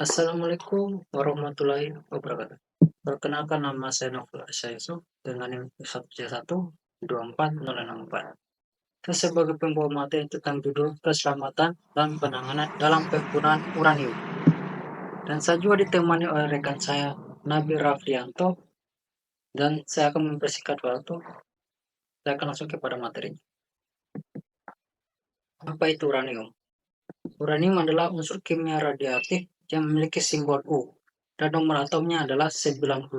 Assalamualaikum warahmatullahi wabarakatuh. Perkenalkan nama saya Novel Asyaiso dengan NIM 1C12404. Saya sebagai pembawa materi tentang judul keselamatan dan penanganan dalam penggunaan uranium. Dan saya juga ditemani oleh rekan saya Nabil Raflianto dan saya akan mempersingkat waktu. Saya akan langsung kepada materinya. Apa itu uranium? Uranium adalah unsur kimia radioaktif yang memiliki simbol U dan nomor atomnya adalah 92.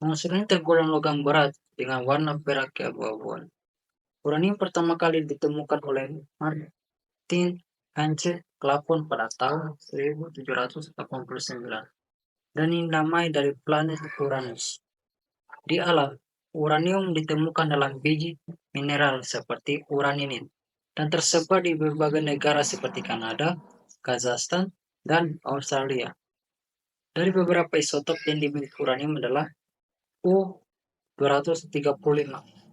Unsur ini tergolong logam berat dengan warna perak keabu-abuan. Uranium pertama kali ditemukan oleh Martin Heinze Clapton pada tahun 1789 dan dinamai dari planet Uranus. Di alam, uranium ditemukan dalam biji mineral seperti uraninit dan tersebar di berbagai negara seperti Kanada, Kazakhstan, dan Australia. Dari beberapa isotop yang dimiliki uranium adalah U-235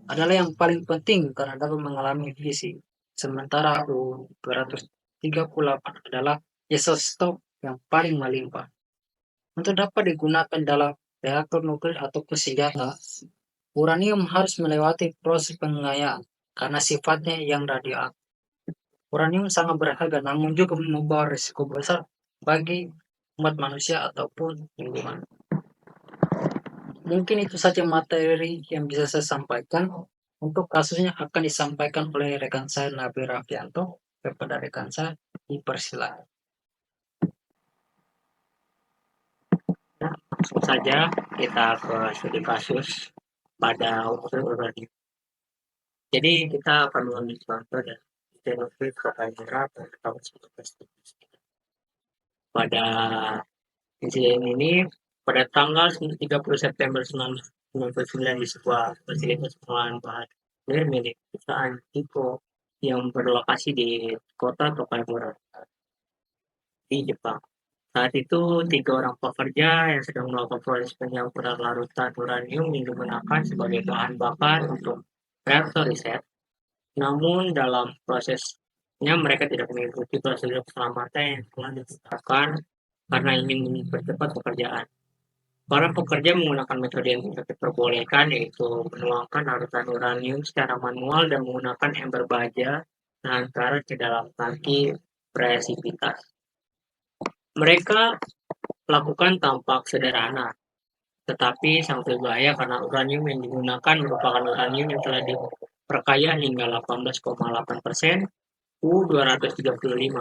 adalah yang paling penting karena dapat mengalami fisi, sementara U-238 adalah isotop yang paling melimpah. Untuk dapat digunakan dalam reaktor nuklir ataupun senjata, uranium harus melewati proses pengayaan karena sifatnya yang radioaktif. Uranium sangat berharga namun juga membawa risiko besar bagi umat manusia ataupun lingkungan. Mungkin itu saja materi yang bisa saya sampaikan. Untuk kasusnya akan disampaikan oleh rekan saya Nabil Raffianto kepada rekan saya, dipersilakan. Langsung saja kita ke studi kasus pada unsur uranium. Jadi kita akan mengambil contoh dari teknologi profil merah pada tahun 1970. Pada insiden ini pada tanggal 30 September 1999 di sebuah fasilitas pengolahan bahan nuklir milik perusahaan Nikko yang berlokasi di kota Tokaimura di Jepang. Saat itu, 3 orang pekerja yang sedang melakukan proses penyampuran larutan uranium yang digunakan sebagai bahan bakar untuk reaktor riset. Namun dalam prosesnya mereka tidak mengikuti prosedur keselamatan yang telah ditetapkan karena ingin mempercepat pekerjaan. Para pekerja menggunakan metode yang tidak diperbolehkan, yaitu menuangkan larutan uranium secara manual dan menggunakan ember baja tahan karat ke dalam tangki presipitas. Mereka lakukan tampak sederhana, tetapi sangat berbahaya karena uranium yang digunakan merupakan uranium yang telah diperkaya hingga 18,8% U-235,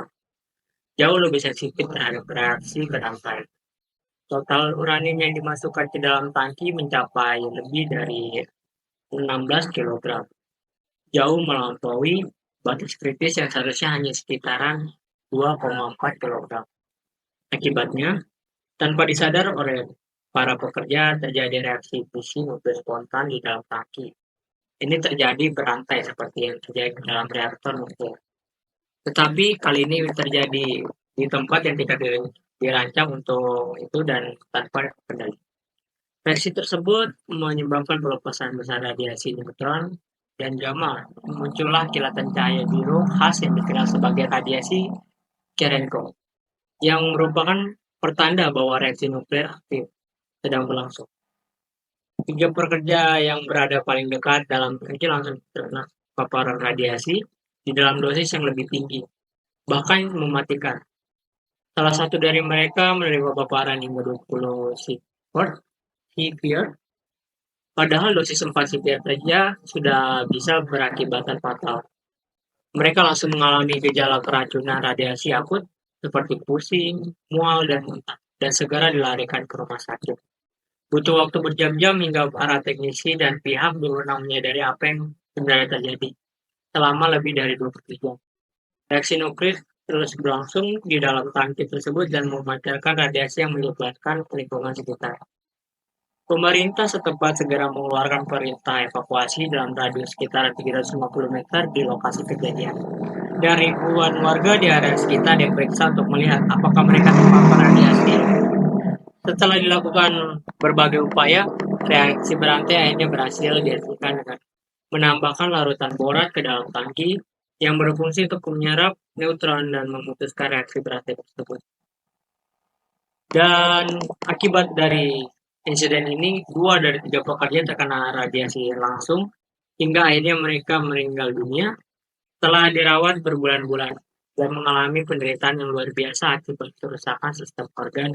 jauh lebih sensitif terhadap reaksi berangkai. Total uranium yang dimasukkan ke dalam tangki mencapai lebih dari 16 kg, jauh melampaui batas kritis yang seharusnya hanya sekitaran 2,4 kg. Akibatnya, tanpa disadar oleh para pekerja, terjadi reaksi fusi nuklir spontan di dalam tangki. Ini terjadi berantai seperti yang terjadi dalam reaktor nuklir. Tetapi kali ini terjadi di tempat yang tidak dirancang untuk itu dan tanpa kendali. Reaksi tersebut menyebabkan pelepasan besar radiasi neutron dan gamma. Muncullah kilatan cahaya biru khas yang dikenal sebagai radiasi Cherenkov, yang merupakan pertanda bahwa reaksi nuklir aktif sedang berlangsung. 3 pekerja yang berada paling dekat dalam tangki langsung terkena paparan radiasi di dalam dosis yang lebih tinggi, bahkan mematikan. Salah satu dari mereka menerima paparan hingga 20 severe, padahal dosis 4 severe saja sudah bisa berakibatkan fatal. Mereka langsung mengalami gejala keracunan radiasi akut seperti pusing, mual, dan muntah, dan segera dilarikan ke rumah sakit. Butuh waktu berjam-jam hingga para teknisi dan pihak berwenang menyadari apa yang sebenarnya terjadi selama lebih dari 24 jam. Reaksi nuklir terus berlangsung di dalam tangki tersebut dan memancarkan radiasi yang menyebabkan lingkungan sekitar. Pemerintah setempat segera mengeluarkan perintah evakuasi dalam radius sekitar 350 meter di lokasi kejadian. Dan ribuan warga di area sekitar diperiksa untuk melihat apakah mereka terpapar radiasi. Setelah dilakukan berbagai upaya, reaksi berantai akhirnya berhasil dihasilkan dengan menambahkan larutan borat ke dalam tangki yang berfungsi untuk menyerap neutron dan memutuskan reaksi berantai tersebut. Dan akibat dari insiden ini, 2 dari 3 pekerja terkena radiasi langsung hingga akhirnya mereka meninggal dunia setelah dirawat berbulan-bulan dan mengalami penderitaan yang luar biasa akibat kerusakan sistem organ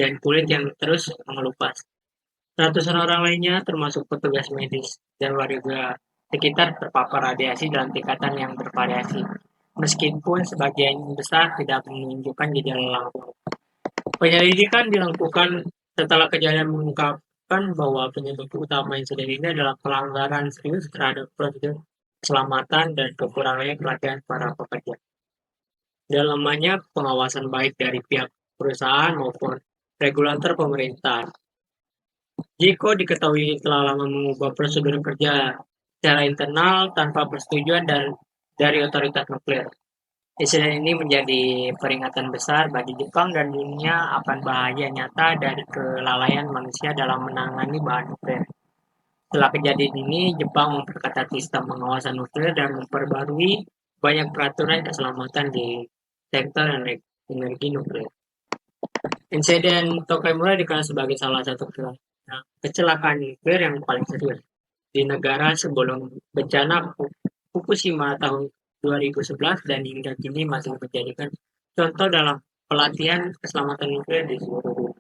dan kulit yang terus mengelupas. Ratusan orang lainnya, termasuk petugas medis dan warga sekitar, terpapar radiasi dalam tingkatan yang bervariasi. Meskipun sebagian besar tidak menunjukkan gejala langsung. Penyelidikan dilakukan setelah kejadian mengungkapkan bahwa penyebab utama insiden ini adalah pelanggaran serius terhadap prosedur keselamatan dan kekurangannya pelatihan para pekerja. Dan lemahnya pengawasan baik dari pihak perusahaan maupun regulator pemerintah. Jika diketahui telah lama mengubah prosedur kerja secara internal tanpa persetujuan dari otoritas nuklir. Insiden ini menjadi peringatan besar bagi Jepang dan dunia akan bahaya nyata dari kelalaian manusia dalam menangani bahan nuklir. Setelah kejadian ini, Jepang memperketat sistem pengawasan nuklir dan memperbarui banyak peraturan keselamatan di sektor energi nuklir. Insiden Tokaimura dikenal sebagai salah satu kecelakaan nuklir yang paling serius di negara sebelum bencana Fukushima tahun 2011 dan hingga kini masih menjadikan contoh dalam pelatihan keselamatan nuklir di seluruh dunia.